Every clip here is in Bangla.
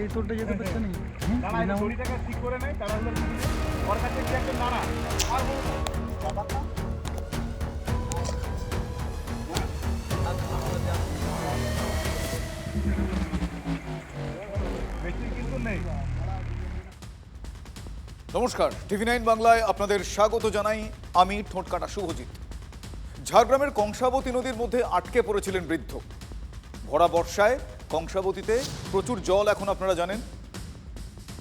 এই তোরটা যেতে পারছে না দাঁড়া এই দড়িটাকে ঠিক করে নেয় তারা হলো ওর কাছে কি একজন দাঁড়া আর বলতো ব্যাপারটা বেশি কিন্তু নেই। নমস্কার, টিভি9 বাংলায় আপনাদের স্বাগত জানাই। আমি ঠোঁটকাটা শুভজিৎ। ঝাড়গ্রামের কংসাবতী নদীর মধ্যে আটকে পড়েছিলেন বৃদ্ধ। ভরা বর্ষায় কংসাবতীতে প্রচুর জল, এখন আপনারা জানেন।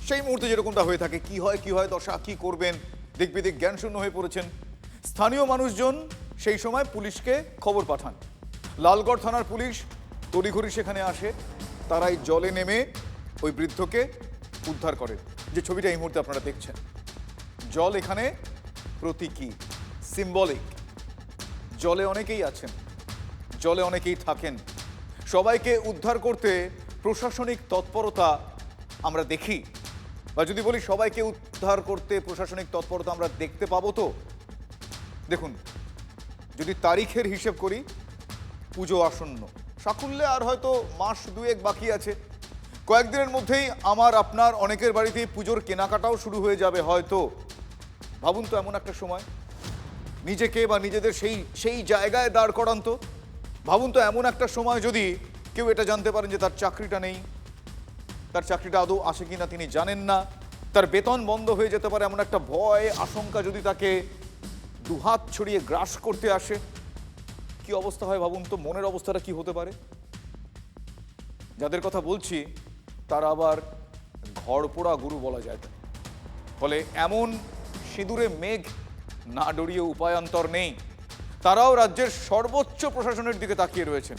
সেই মুহূর্তে যেরকমটা হয়ে থাকে, কি হয় দশা, কি করবেন, দিক বিদিক জ্ঞানশূন্য হয়ে পড়েছেন। স্থানীয় মানুষজন সেই সময় পুলিশকে খবর পাঠান। লালগড় থানার পুলিশ তড়িঘড়ি সেখানে আসে। তারাই জলে নেমে ওই বৃদ্ধকে উদ্ধার করেন। যে ছবিটা এই মুহূর্তে আপনারা দেখছেন, জল এখানে প্রতীকী, সিম্বলিক। জলে অনেকেই আছেন, জলে অনেকেই থাকেন। সবাইকে উদ্ধার করতে প্রশাসনিক তৎপরতা আমরা দেখি, বা যদি বলি সবাইকে উদ্ধার করতে প্রশাসনিক তৎপরতা আমরা দেখতে পাবো। তো দেখুন, যদি তারিখের হিসেব করি, পুজো আসন্ন, সাকুল্যে আর হয়তো মাস দুয়েক বাকি আছে। কয়েকদিনের মধ্যেই আমার আপনার অনেকের বাড়িতেই পুজোর কেনাকাটাও শুরু হয়ে যাবে হয়তো। ভাবুন তো, এমন একটা সময় নিজেকে বা নিজেদের সেই জায়গায় দাঁড় করান তো। ভাবুন তো, এমন একটা সময় যদি কেউ এটা জানতে পারেন যে তার চাকরিটা নেই, তার চাকরিটা আদৌ আসে কিনা তিনি জানেন না, তার বেতন বন্ধ হয়ে যেতে পারে, এমন একটা ভয় আশঙ্কা যদি তাকে দুহাত ছড়িয়ে গ্রাস করতে আসে, কি অবস্থা হয় ভাবুন তো। মনের অবস্থাটা কি হতে পারে। যাদের কথা বলছি তারা আবার ঘরপোড়া গুরু বলা যায়। ফলে এমন সিঁদুরে মেঘ না ডরিয়ে উপায়ান্তর নেই। তারাও রাজ্যের সর্বোচ্চ প্রশাসনের দিকে তাকিয়ে রয়েছেন।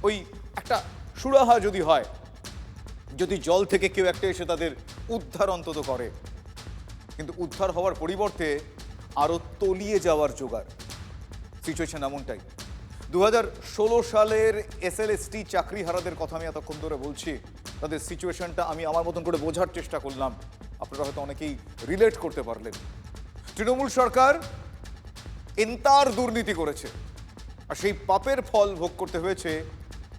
ওই একটা সুরাহা যদি হয়, যদি জল থেকে কেউ একটা এসে তাদের উদ্ধার অন্তত করে। কিন্তু উদ্ধার হওয়ার পরিবর্তে আরো তলিয়ে যাওয়ার জোগাড়। সিচুয়েশন এমনটাই। 2016 সালের এসএলএসটি চাকরিহারাদের কথা আমি এতক্ষণ ধরে বলছি। তাদের সিচুয়েশনটা আমি আমার মতন করে বোঝার চেষ্টা করলাম, আপনারা হয়তো অনেকেই রিলেট করতে পারলেন। তৃণমূল সরকার এন্তার দুর্নীতি করেছে, আর সেই পাপের ফল ভোগ করতে হয়েছে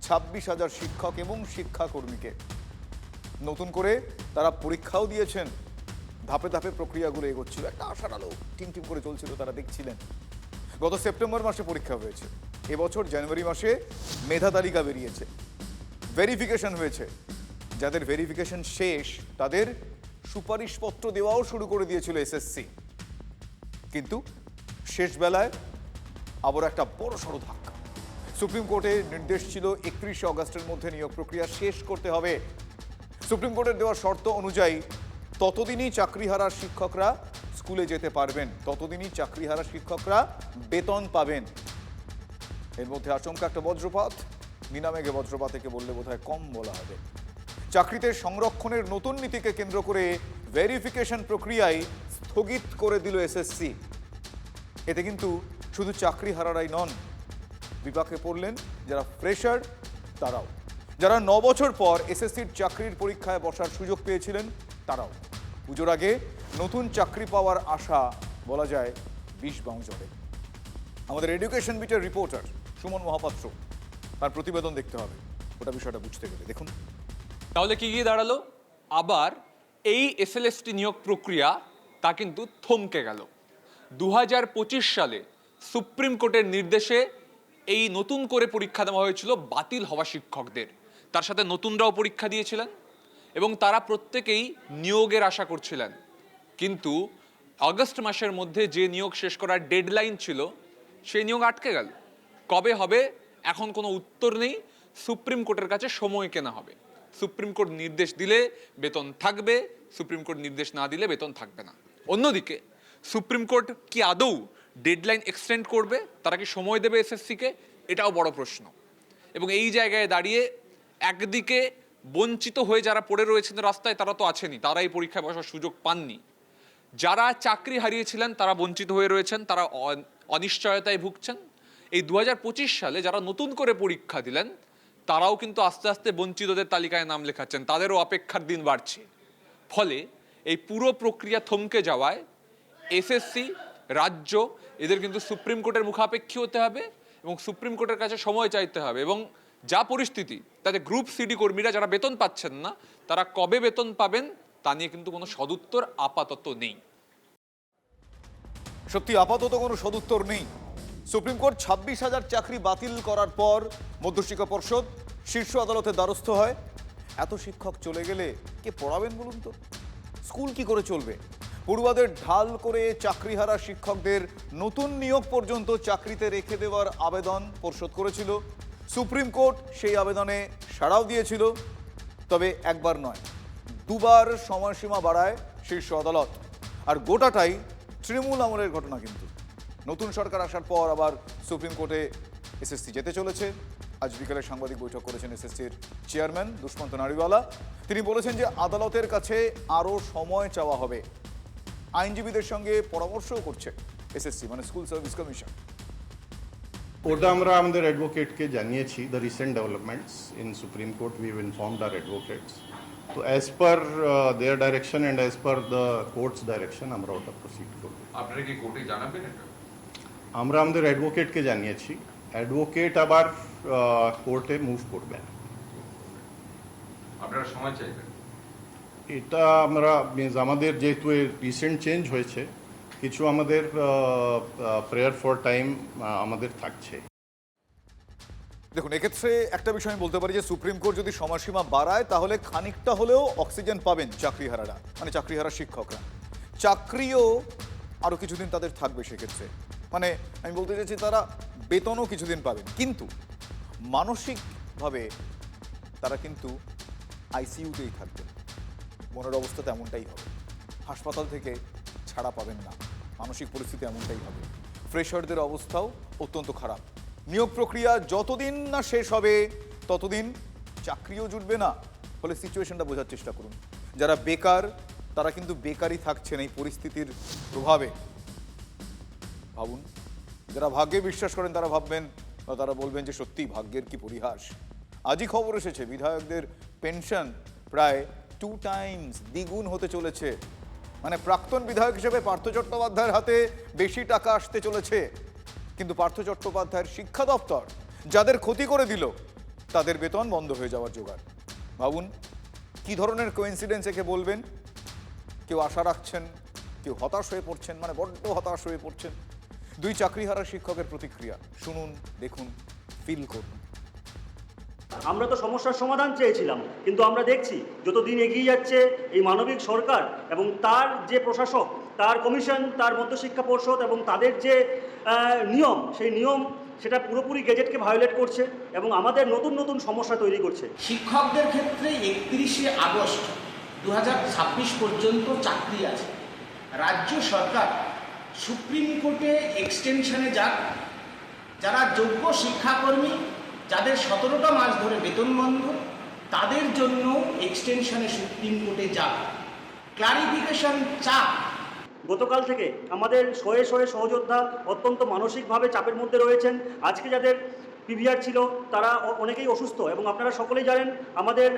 26,000 শিক্ষক এবং শিক্ষাকর্মীকে। নতুন করে তারা পরীক্ষাও দিয়েছেন, ধাপে ধাপে প্রক্রিয়াগুলো এগোচ্ছিল, একটা আশার আলো টিম টিম করে চলছিল, তারা দেখছিলেন। গত সেপ্টেম্বর মাসে পরীক্ষা হয়েছে, এবছর জানুয়ারি মাসে মেধা তালিকা বেরিয়েছে, ভেরিফিকেশন হয়েছে। যাদের ভেরিফিকেশন শেষ তাদের সুপারিশপত্র দেওয়াও শুরু করে দিয়েছিল এসএসসি। কিন্তু শেষ বেলায় আবার একটা বড় সড় ধাক্কা। সুপ্রিম কোর্টের নির্দেশ ছিল 31শে অগস্টের মধ্যে নিয়োগ প্রক্রিয়া শেষ করতে হবে। সুপ্রিম কোর্টের দেওয়া শর্ত অনুযায়ী ততদিনই চাকরিহারা শিক্ষকরা স্কুলে যেতে পারবেন, ততদিনই চাকরিহারা শিক্ষকরা বেতন পাবেন। এর মধ্যে আচমকা একটা বজ্রপাত, নিনামেঘে বজ্রপাত থেকে বললে বোধহয় কম বলা হবে। চাকরিতে সংরক্ষণের নতুন নীতিকে কেন্দ্র করে ভেরিফিকেশন প্রক্রিয়ায় স্থগিত করে দিল এসএসসি। এতে কিন্তু শুধু চাকরিহারারাই নন, বিপাকে পড়লেন যারা ফ্রেশার তারাও, যারা 9 বছর পর এসএসসির চাকরির পরীক্ষায় বসার সুযোগ পেয়েছিলেন তারাও। পুজোর আগে নতুন চাকরি পাওয়ার আশা বলা যায় বিষ বাউজলে। আমাদের এডুকেশন বিটের রিপোর্টার সুমন মহাপাত্র, তার প্রতিবেদন দেখতে হবে ওটা বিষয়টা বুঝতে গেলে। দেখুন তাহলে কি গিয়ে দাঁড়ালো, আবার এই এসএলএসটি নিয়োগ প্রক্রিয়া তা কিন্তু থমকে গেল। 2025 সালে সুপ্রিম কোর্টের নির্দেশে এই নতুন করে পরীক্ষা দেওয়া হয়েছিল বাতিল হওয়া শিক্ষকদের। তার সাথে নতুনরাও পরীক্ষা দিয়েছিলেন এবং তারা প্রত্যেকেই নিয়োগের আশা করছিলেন। কিন্তু আগস্ট মাসের মধ্যে যে নিয়োগ শেষ করার ডেডলাইন ছিল সেই নিয়োগ আটকে গেল। কবে হবে এখন কোনো উত্তর নেই। সুপ্রিম কোর্টের কাছে সময় কেনা হবে। সুপ্রিম কোর্ট নির্দেশ দিলে বেতন থাকবে, সুপ্রিম কোর্ট নির্দেশ না দিলে বেতন থাকবে না। অন্যদিকে সুপ্রিম কোর্ট কি আদৌ ডেডলাইন এক্সটেন্ড করবে, তারা কি সময় দেবে এসএসসিকে, এটাও বড় প্রশ্ন। এবং এই জায়গায় দাঁড়িয়ে একদিকে বঞ্চিত হয়ে যারা পড়ে রয়েছেন রাস্তায় তারা তো আছেনই, তারা এই পরীক্ষায় বসার সুযোগ পাননি। যারা চাকরি হারিয়েছিলেন তারা বঞ্চিত হয়ে রয়েছেন, তারা অনিশ্চয়তায় ভুগছেন। এই 2025 সালে যারা নতুন করে পরীক্ষা দিলেন তারাও কিন্তু আস্তে আস্তে বঞ্চিতদের তালিকায় নাম লেখাচ্ছেন, তাদেরও অপেক্ষার দিন বাড়ছে। ফলে এই পুরো প্রক্রিয়া থমকে যাওয়ায় এসএসসি, রাজ্য এদের কিন্তু সুপ্রিম কোর্টের মুখাপেক্ষী হতে হবে এবং সুপ্রিম কোর্টের কাছে সময় চাইতে হবে। এবং যা পরিস্থিতি, তাতে গ্রুপ সিডি কর্মীরা যারা বেতন পাচ্ছেন না, তারা কবে বেতন পাবেন তা নিয়ে কিন্তু কোনো সদুত্তর আপাতত নেই। সত্যি আপাতত কোনো সদুত্তর নেই। সুপ্রিম কোর্ট 26,000 চাকরি বাতিল করার পর মধ্যশিক্ষা পর্ষদ শীর্ষ আদালতের দ্বারস্থ হয়। এত শিক্ষক চলে গেলে কে পড়াবেন বলুন তো? স্কুল কি করে চলবে? পড়ুয়াদের ঢাল করে চাকরিহারা শিক্ষকদের নতুন নিয়োগ পর্যন্ত চাকরিতে রেখে দেওয়ার আবেদন পর্ষদ করেছিল। সুপ্রিম কোর্ট সেই আবেদনে সাড়াও দিয়েছিল। তবে একবার নয়, দুবার সময়সীমা বাড়ায় শীর্ষ আদালত। আর গোটাটাই তৃণমূল আমলের ঘটনা। কিন্তু নতুন সরকার আসার পর আবার সুপ্রিম কোর্টে এসএসসি যেতে চলেছে। আজ বিকেলে সাংবাদিক বৈঠক করেছেন এসএসসির চেয়ারম্যান দুষ্মন্ত নারিওয়ালা। তিনি বলেছেন যে আদালতের কাছে আরও সময় চাওয়া হবে। আইনজীবীদের সঙ্গে পরামর্শও করছে এসএসসি, মানে স্কুল সার্ভিস কমিশন। ওটা আমরা আমাদের অ্যাডভোকেটকে জানিয়েছি the recent developments in supreme court. We have informed our advocates. তো as per their direction and as per the court's direction আমরা ওটা প্রসিড করব। আপনারা কি কোর্টে জানাবেন এটা? আমরা আমাদের অ্যাডভোকেটকে জানিয়েছি। অ্যাডভোকেট আবার কোর্টে মুভ করবেন। আপনারা সময় চাইবেন? এটা আমরা আমাদের যেহেতু রিসেন্ট চেঞ্জ হয়েছে, কিছু আমাদের প্রেয়ার ফর টাইম আমাদের থাকছে। দেখুন, এক্ষেত্রে একটা বিষয় আমি বলতে পারি যে সুপ্রিম কোর্ট যদি সময়সীমা বাড়ায় তাহলে খানিকটা হলেও অক্সিজেন পাবেন চাকরিহারারা, মানে চাকরিহারা শিক্ষকরা। চাকরিও আরও কিছুদিন তাদের থাকবে সেক্ষেত্রে। মানে আমি বলতে চাইছি তারা বেতনও কিছুদিন পাবেন, কিন্তু মানসিকভাবে তারা কিন্তু আইসিইউতেই থাকবেন। মনের অবস্থা তো এমনটাই হবে, হাসপাতাল থেকে ছাড়া পাবেন না, মানসিক পরিস্থিতি এমনটাই হবে। ফ্রেশারদের অবস্থাও অত্যন্ত খারাপ। নিয়োগ প্রক্রিয়া যতদিন না শেষ হবে ততদিন চাকরিও জুটবে না। ফলে সিচুয়েশনটা বোঝার চেষ্টা করুন। যারা বেকার তারা কিন্তু বেকারই থাকছেন এই পরিস্থিতির প্রভাবে। ভাবুন, যারা ভাগ্যে বিশ্বাস করেন তারা ভাববেন বা তারা বলবেন যে সত্যি ভাগ্যের কি পরিহাস। আজই খবর এসেছে বিধায়কদের পেনশন প্রায় 2 টাইমস দ্বিগুণ হতে চলেছে। মানে প্রাক্তন বিধায়ক হিসেবে পার্থ চট্টোপাধ্যায়ের হাতে বেশি টাকা আসতে চলেছে। কিন্তু পার্থ চট্টোপাধ্যায়ের শিক্ষা দপ্তর যাদের ক্ষতি করে দিল তাদের বেতন বন্ধ হয়ে যাওয়ার জোগাড়। ভাবুন কি ধরনের কোইন্সিডেন্স একে বলবেন। কেউ আশা রাখছেন, কেউ হতাশ হয়ে পড়ছেন, মানে বড্ড হতাশ হয়ে পড়ছেন। 2 চাকরিহারা শিক্ষকের প্রতিক্রিয়া শুনুন, দেখুন, ফিল করুন। আমরা তো সমস্যার সমাধান চেয়েছিলাম, কিন্তু আমরা দেখছি যত দিন এগিয়ে যাচ্ছে এই মানবিক সরকার এবং তার যে প্রশাসক, তার কমিশন, তার মধ্যশিক্ষা পর্ষদ এবং তাদের যে নিয়ম, সেই নিয়ম সেটা পুরোপুরি গেজেটকে ভায়োলেট করছে এবং আমাদের নতুন নতুন সমস্যা তৈরি করছে। শিক্ষকদের ক্ষেত্রে 31শে আগস্ট 2026 পর্যন্ত চাকরি আছে। রাজ্য সরকার সুপ্রিম কোর্টে এক্সটেনশনে যাক, যারা যোগ্য শিক্ষাকর্মী যাদের 17টা মাস ধরে বেতন বন্ধ, তাদের জন্য এক্সটেনশনে সুপ্রিম কোর্টে যাক, ক্লারিফিকেশন চাক। গতকাল থেকে আমাদের শয়ে শয়ে সহযোদ্ধা অত্যন্ত মানসিকভাবে চাপের মধ্যে রয়েছেন। আজকে যাদের পিভিআর ছিল তারা অনেকেই অসুস্থ এবং আপনারা সকলেই জানেন আমাদের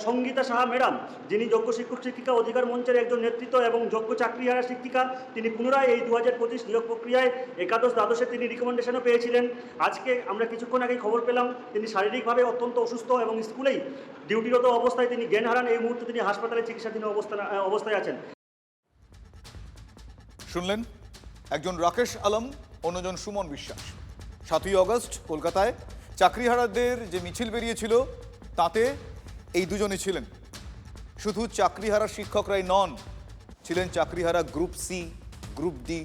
সঙ্গীতা সাহা ম্যাডাম, যিনি যোগ্য শিক্ষক শিক্ষিকা অধিকার মঞ্চের একজন নেতৃত্ব এবং যোগ্য চাকরিহারা শিক্ষিকা, তিনি পুনরায় এই 2025 নিয়োগ প্রক্রিয়ায় একাদশ দ্বাদশে তিনি রিকমেন্ডেশনও পেয়েছিলেন। আজকে আমরা কিছুক্ষণ আগেই খবর পেলাম তিনি শারীরিকভাবে অত্যন্ত অসুস্থ এবং স্কুলেই ডিউটিরত অবস্থায় তিনি জ্ঞান হারান। এই মুহূর্তে তিনি হাসপাতালে চিকিৎসাধীন অবস্থায় আছেন। শুনলেন একজন রাকেশ আলম, অন্যজন সুমন বিশ্বাস। 7ই আগস্ট কলকাতায় চাকরিহারাদের যে মিছিল বেরিয়েছিল তাতে এই দুজনই ছিলেন। শুধু চাকরিহারা শিক্ষকরাই নন, ছিলেন চাকরিহারা গ্রুপ সি, গ্রুপ ডি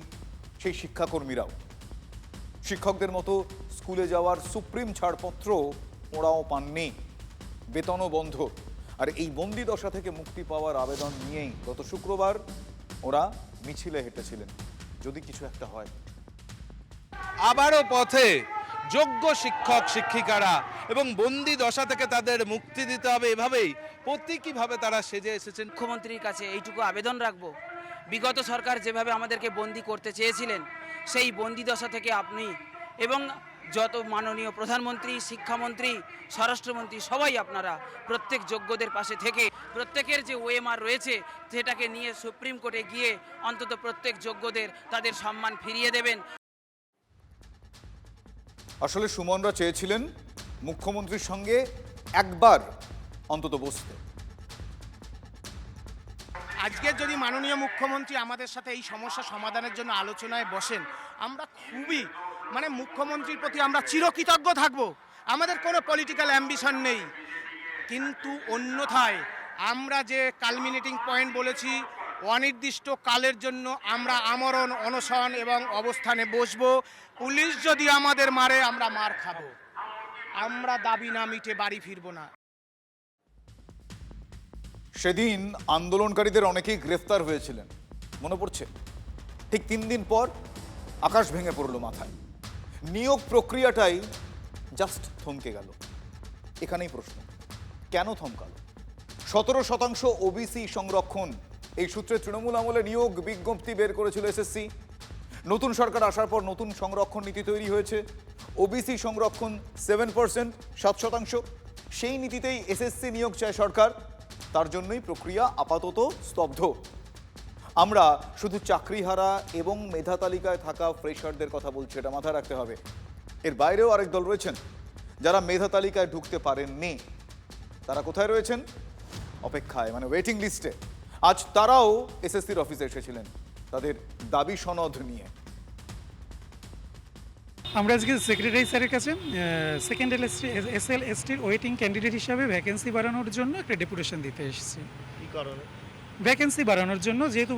সেই শিক্ষাকর্মীরাও। শিক্ষকদের মতো স্কুলে যাওয়ার সুপ্রিম ছাড়পত্র ওরাও পাননি, বেতনও বন্ধ। আর এই বন্দি দশা থেকে মুক্তি পাওয়ার আবেদন নিয়েই গত শুক্রবার ওরা মিছিলে হেঁটেছিলেন। যদি কিছু একটা হয়। আবারও পথে যোগ্য শিক্ষক শিক্ষিকারা এবং বন্দি দশা থেকে তাদের মুক্তি দিতে হবে, এভাবেই প্রতীকীভাবে তারা সেজে এসেছেন। মুখ্যমন্ত্রীর কাছে এইটুকু আবেদন রাখবো, বিগত সরকার যেভাবে আমাদেরকে বন্দি করতে চেয়েছিলেন সেই বন্দি দশা থেকে আপনি এবং যত মাননীয় প্রধানমন্ত্রী, শিক্ষামন্ত্রী, স্বরাষ্ট্রমন্ত্রী সবাই আপনারা প্রত্যেক যোগ্যদের পাশে থেকে প্রত্যেকের যে ওএমআর রয়েছে সেটাকে নিয়ে সুপ্রিম কোর্টে গিয়ে অন্তত প্রত্যেক যোগ্যদের তাদের সম্মান ফিরিয়ে দেবেন। আসলে সুমনরা চেয়েছিলেন মুখ্যমন্ত্রীর সঙ্গে একবার অন্তত বসতে। আজকে যদি মাননীয় মুখ্যমন্ত্রী আমাদের সাথে এই সমস্যা সমাধানের জন্য আলোচনায় বসেন, আমরা খুবই মুখ্যমন্ত্রীর প্রতি আমরা চিরকৃতজ্ঞ থাকব। আমাদের কোনো পলিটিক্যাল অ্যাম্বিশন নেই, কিন্তু অন্যথায় আমরা যে কালমিনেটিং পয়েন্ট বলেছি, অনির্দিষ্ট কালের জন্য আমরা আমরণ অনশন এবং অবস্থানে বসবো। পুলিশ যদি আমাদের মারে আমরা মার খাবো, আমরা দাবি না মিটে বাড়ি ফিরবো না। সেদিন আন্দোলনকারীদের অনেকেই গ্রেফতার হয়েছিলেন, মনে পড়ছে? ঠিক 3 দিন পর আকাশ ভেঙে পড়ল মাথায়। নিয়োগ প্রক্রিয়াটাই জাস্ট থমকে গেল। এখানেই প্রশ্ন, কেন থমকালো? 17% ওবিসি সংরক্ষণ, এই সূত্রে তৃণমূল আমলে নিয়োগ বিজ্ঞপ্তি বের করেছিল এসএসসি। নতুন সরকার আসার পর নতুন সংরক্ষণ নীতি তৈরি হয়েছে। ওবিসি সংরক্ষণ 7%, 7%। সেই নীতিতেই এসএসসি নিয়োগ চায় সরকার। তার জন্যই প্রক্রিয়া আপাতত স্তব্ধ। আমরা শুধু চাকরিহারা এবং মেধা তালিকায় থাকা ফ্রেশারদের কথা বলছি, এটা মাথায় রাখতে হবে। এর বাইরেও আরেক দল রয়েছেন যারা মেধা তালিকায় ঢুকতে পারেননি। তারা কোথায় রয়েছেন? অপেক্ষায়, ওয়েটিং লিস্টে। আজ তারাও এসএসসির অফিসে এসেছিলেন তাদের দাবি সনদ নিয়ে। আমরা আজকে সেক্রেটারি স্যারের কাছে সেকেন্ড এসএলএসটির ওয়েটিং ক্যান্ডিডেট হিসাবে ভ্যাকেন্সি বাড়ানোর জন্য একটা ডেপুটেশন দিতে এসেছি। কি কারণে? ভ্যাকেন্সি বাড়ানোর জন্য, যেহেতু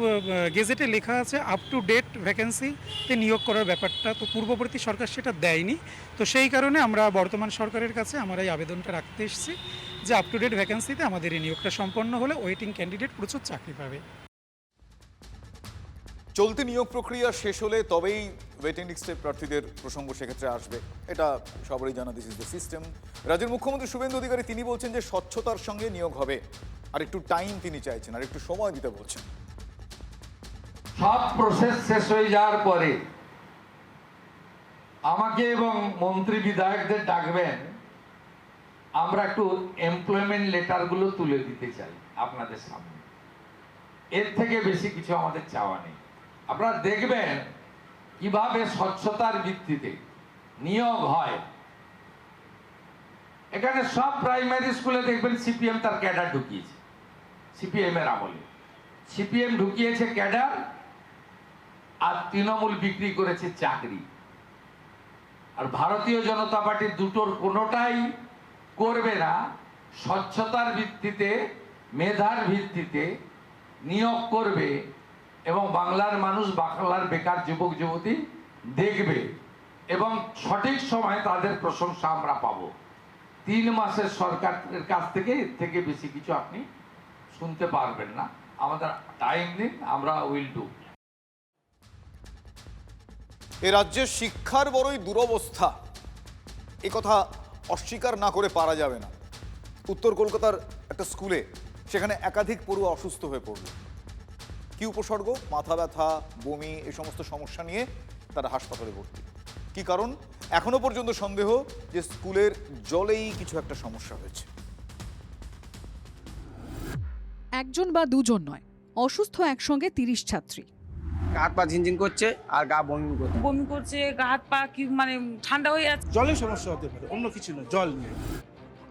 গেজেটে লেখা আছে আপ টু ডেট ভ্যাকেন্সিতে নিয়োগ করার ব্যাপারটা, তো পূর্ববর্তী সরকার সেটা দেয়নি। তো সেই কারণে আমরা বর্তমান সরকারের কাছে আমরা এই আবেদনটা রাখতে এসেছি যে আপ টু ডেট ভ্যাকেন্সিতে আমাদের এই নিয়োগটা সম্পন্ন হলে ওয়েটিং ক্যান্ডিডেট প্রচুর চাকরি পাবে। চলতি নিয়োগ প্রক্রিয়া শেষ হলে তবেই ওয়েটিং লিস্টে প্রার্থীদের প্রসঙ্গ সেক্ষেত্রে আসবে, এটা সবারই জানা। This is the system. রাজ্যের মুখ্যমন্ত্রী শুভেন্দু অধিকারী তিনি বলছেন যে স্বচ্ছতার সঙ্গে নিয়োগ হবে, আর একটু টাইম তিনি চাইছেন, আর একটু সময় দিতে বলছেন। সব প্রসেস শেষ হয়ে যাওয়ার পরে আমাকে এবং মন্ত্রী বিধায়কদের ডাকবেন, আমরা একটু এমপ্লয়মেন্ট লেটারগুলো তুলে দিতে চাই আপনাদের সামনে। এর থেকে বেশি কিছু আমাদের চাওয়া নেই। আপনারা দেখবেন কিভাবে স্বচ্ছতার ভিত্তিতে নিয়োগ হয়। এখানে সব প্রাইমারি স্কুলে দেখবেন সিপিএম তার ক্যাডার ঢুকিয়েছে। সিপিএম এর আমলে সিপিএম ঢুকিয়েছে ক্যাডার, আর তৃণমূল বিক্রি করেছে চাকরি। আর ভারতীয় জনতা পার্টি দুটোর কোনোটাই করবে না। স্বচ্ছতার ভিত্তিতে, মেধার ভিত্তিতে নিয়োগ করবে এবং বাংলার মানুষ, বাংলার বেকার যুবক যুবতী দেখবে এবং সঠিক সময় তাদের প্রশংসা আমরা পাবো। 3 মাসের সরকারের কাছ থেকে এর থেকে বেশি কিছু আপনি শুনতে পারবেন না। আমাদের টাইম দিন, আমরা উইল ডু। এ রাজ্যের শিক্ষার বড়ই দুরবস্থা, এ কথা অস্বীকার না করে পারা যাবে না। উত্তর কলকাতার একটা স্কুলে সেখানে একাধিক পড়ুয়া অসুস্থ হয়ে পড়ল। কি উপসর্গ? মাথা ব্যথা, বমি, এই সমস্ত সমস্যা নিয়ে তারা হাসপাতালে ভর্তি। কি কারণ? এখনো পর্যন্ত সন্দেহ যে স্কুলের জলেই কিছু একটা সমস্যা হয়েছে। একজন বা দুজন নয়, অসুস্থ একসঙ্গে 30 ছাত্রী। হাত পা ঝিনঝিন করছে আর গা বমি করছে, গা হাত পা কি ঠান্ডা হয়ে যাচ্ছে। জলের সমস্যা হতে পারে, অন্য কিছু না, জল নেই।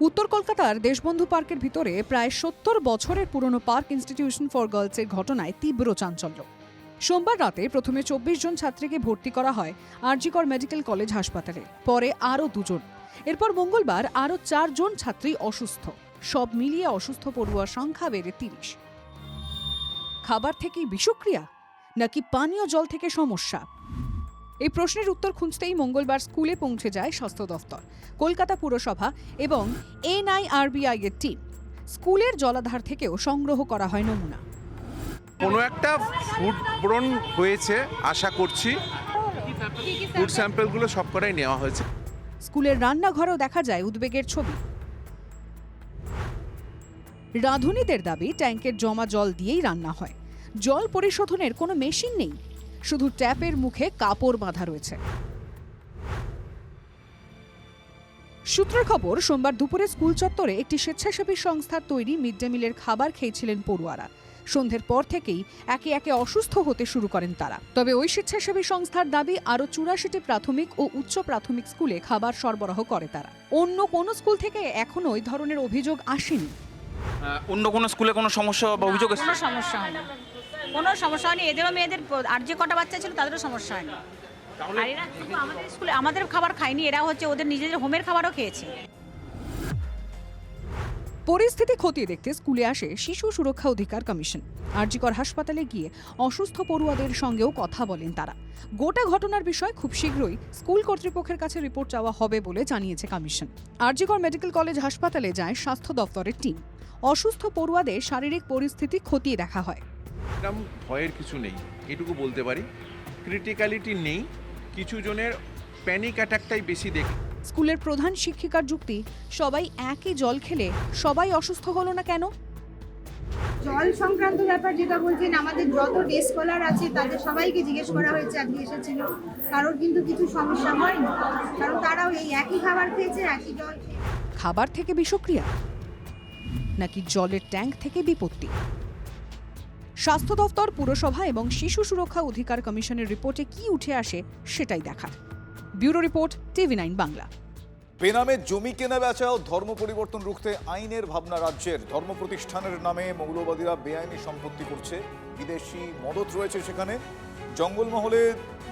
উত্তর কলকাতার দেশবন্ধু পার্কের ভিতরে প্রায় 70 বছরের পুরনো পার্ক ইনস্টিটিউশন ফর গার্লসের ঘটনায় তীব্র চাঞ্চল্য। সোমবার রাতে প্রথমে 24 জন ছাত্রীকে ভর্তি করা হয় আরজিকর মেডিকেল কলেজ হাসপাতালে, পরে আরও 2 জন। এরপর মঙ্গলবার আরও 4 জন ছাত্রী অসুস্থ। সব মিলিয়ে অসুস্থ পড়ুয়ার সংখ্যা বেড়ে 30। খাবার থেকেই বিষক্রিয়া নাকি পানীয় জল থেকে সমস্যা? এই প্রশ্নের উত্তর খুঁজতেই মঙ্গলবার স্কুলে পৌঁছে যায় স্বাস্থ্য দফতর, কলকাতা পুরসভা এবং NIRBI এর টিম। স্কুলের জলাধার থেকেও সংগ্রহ করা হয় নমুনা। কোনো একটা ফুড ব্রন হয়েছে আশা করছি। ফুড স্যাম্পলগুলো সব কটাই নেওয়া হয়েছে। স্কুলের রান্নাঘরেও দেখা যায় উদ্বেগের ছবি। রাঁধুনিদের দাবি ট্যাঙ্কের জমা জল দিয়েই রান্না হয়। জল পরিশোধনের কোনো মেশিন নেই, শুধু ট্যাপের মুখে কাপড় বাঁধা রয়েছে। সূত্রের খবর, সোমবার দুপুরে স্কুল চত্বরে একটি স্বেচ্ছাসেবী সংস্থার তৈরি মিড ডে মিলের খাবার খেয়েছিলেন পড়ুয়ারা। সন্ধ্যের পর থেকেই একে একে অসুস্থ হতে শুরু করেন তারা। তবে ওই স্বেচ্ছাসেবী সংস্থার দাবি, আরও 84টি প্রাথমিক ও উচ্চ প্রাথমিক স্কুলে খাবার সরবরাহ করে তারা। অন্য কোনো স্কুল থেকে এখনো ওই ধরনের অভিযোগ আসেনি। অন্য কোনো স্কুলে কোনো সমস্যা বা অভিযোগ কোনো সমস্যা হয়নি, কোনো সমস্যা হয়নি। এদেরও মেয়েদের আর যে কটা বাচ্চা ছিল তাদেরও সমস্যা হয়নি। আর এরা শুধু আমাদের স্কুলে আমাদের খাবার খায়নি, এরা হচ্ছে ওদের নিজেদের হোমের খাবারও খেয়েছে। পরিস্থিতি খতিয়ে দেখতে স্কুলে আসে শিশু সুরক্ষা অধিকার কমিশন। আরজিকর হাসপাতালে গিয়ে অসুস্থ পড়ুয়াদের সঙ্গেও কথা বলেন তারা। গোটা ঘটনার বিষয় খুব শীঘ্রই স্কুল কর্তৃপক্ষের কাছে রিপোর্ট চাওয়া হবে বলে জানিয়েছে কমিশন। আরজিকর মেডিকেল কলেজ হাসপাতালে যায় স্বাস্থ্য দপ্তরের টিম। অসুস্থ পড়ুয়াদের শারীরিক পরিস্থিতি খতিয়ে দেখা হয়। এরকম ভয়ের কিছু নেই, এটুকু বলতে পারি। ক্রিটিক্যালিটি নেই, কিছু জনের প্যানিক অ্যাটাকটাই বেশি দেখি। স্কুলের প্রধান শিক্ষিকার যুক্তি, সবাই একই জল খেলে সবাই অসুস্থ হলো না কেন? জল সংক্রান্ত ব্যাপার যেটা বলছেন, আমাদের যত ডে স্কলার আছে তাদের সবাইকে জিজ্ঞেস করা হয়েছে, আজকে এসেছিল, কারোর কিন্তু কিছু সমস্যা হয়নি, কারণ তারাও এই একই খাবার খেয়েছে, একই জল খেয়েছে। খাবার থেকে বিষক্রিয়া নাকি জলের ট্যাঙ্ক থেকে বিপত্তি? স্বাস্থ্য দপ্তর, পুরসভা এবং শিশু সুরক্ষা অধিকার কমিশনের রিপোর্টে কি উঠে আসে সেটাই দেখার। Bureau report, TV9 Bangla. বেনামে জমি কেনা বেচা ও ধর্ম পরিবর্তন রুখতে আইনের ভাবনা রাজ্যের। ধর্ম প্রতিষ্ঠানের নামে মৌলবাদীরা বেআইনি সম্পত্তি করছে, বিদেশি মদত রয়েছে সেখানে। জঙ্গলমহলে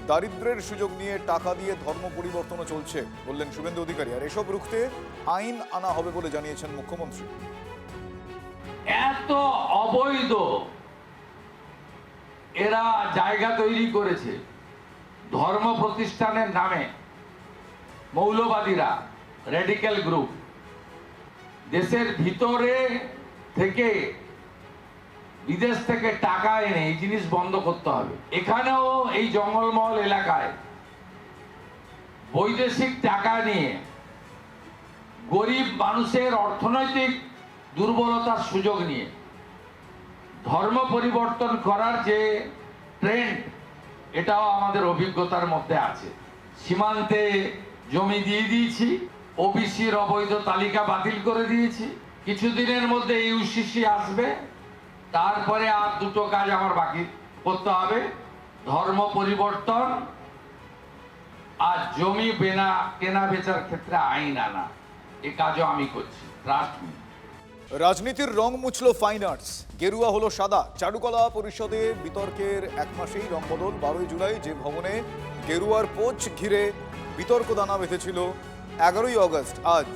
দারিদ্র্যের সুযোগ নিয়ে টাকা দিয়ে ধর্ম পরিবর্তনও চলছে বললেন শুভেন্দু অধিকারী। আর এসব রুখতে আইন আনা হবে বলে জানিয়েছেন মুখ্যমন্ত্রী। এত অবৈধ এরা জায়গা তৈরি করেছে ধর্ম প্রতিষ্ঠানের নামে। মৌলবাদীরা, রেডিক্যাল গ্রুপ দেশের ভিতরে থেকে বিদেশ থেকে টাকা এনে এই জিনিস বন্ধ করতে হবে। এখানেও এই জঙ্গলমহল এলাকায় বৈদেশিক টাকা নিয়ে গরিব মানুষের অর্থনৈতিক দুর্বলতার সুযোগ নিয়ে ধর্ম পরিবর্তন করার যে ট্রেন্ড, এটাও আমাদের অভিজ্ঞতার মধ্যে আছে। সীমান্তে জমি দিয়ে দিয়েছি, ওবিসির অবৈধ তালিকা বাতিল করে দিয়েছি। কিছুদিনের মধ্যে ইউসিসি আসবে, তারপরে আর দুটো কাজ আমার বাকি করতে হবে, ধর্ম পরিবর্তন আর জমি কেনা বেচার ক্ষেত্রে আইন আনা। এই কাজও আমি করছি, ট্রাস্ট মি। রাজনীতির রং মুছল ফাইন আর্টস, গেরুয়া হলো সাদা। চারুকলা পরিষদে বিতর্কের এক মাসেই রং বদল। 12 জুলাই যে ভবনে গেরুয়ার পোচ ঘিরে বিতর্ক দানা বেঁধেছিল, 11ই অগস্ট আজ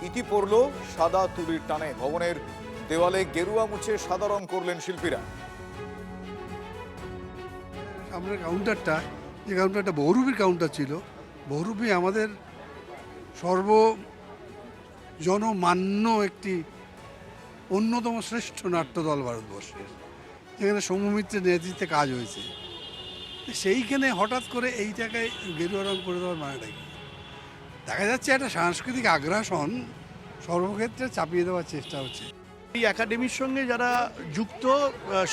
ইতি পড়ল সাদা তুলির টানে। ভবনের দেওয়ালে গেরুয়া মুছে সাদা রং করলেন শিল্পীরা। আমরা কাউন্টারটা, যে কাউন্টারটা বহুরূপীর কাউন্টার ছিল, বহুরূপী আমাদের সর্বজনমান্য একটি অন্যতম শ্রেষ্ঠ নাট্যদল ভারতবর্ষের, যেখানে সৌম্য মিত্রের নেতৃত্বে কাজ হয়েছে। সেইখানে হঠাৎ করে এই জায়গায় গেরুয়া রং করে দেওয়ার মানেটা কি? দেখা যাচ্ছে একটা সাংস্কৃতিক আগ্রাসন সর্বক্ষেত্রে চাপিয়ে দেওয়ার চেষ্টা হচ্ছে। এই একাডেমির সঙ্গে যারা যুক্ত,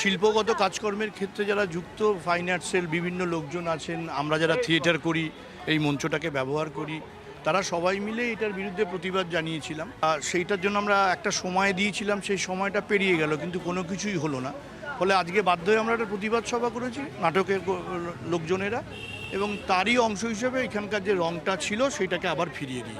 শিল্পগত কাজকর্মের ক্ষেত্রে যারা যুক্ত, ফাইন আর্টসের বিভিন্ন লোকজন আছেন, আমরা যারা থিয়েটার করি, এই মঞ্চটাকে ব্যবহার করি, তারা সবাই মিলে এটার বিরুদ্ধে প্রতিবাদ জানিয়েছিলাম। আর সেইটার জন্য আমরা একটা সময় দিয়েছিলাম, সেই সময়টা পেরিয়ে গেল, কিন্তু কোনো কিছুই হলো না। ফলে আজকে বাধ্য হয়ে আমরা একটা প্রতিবাদ সভা করেছি নাটকের লোকজনেরা, এবং তারই অংশ হিসেবে এখানকার যে রংটা ছিল সেটাকে আবার ফিরিয়ে দিই।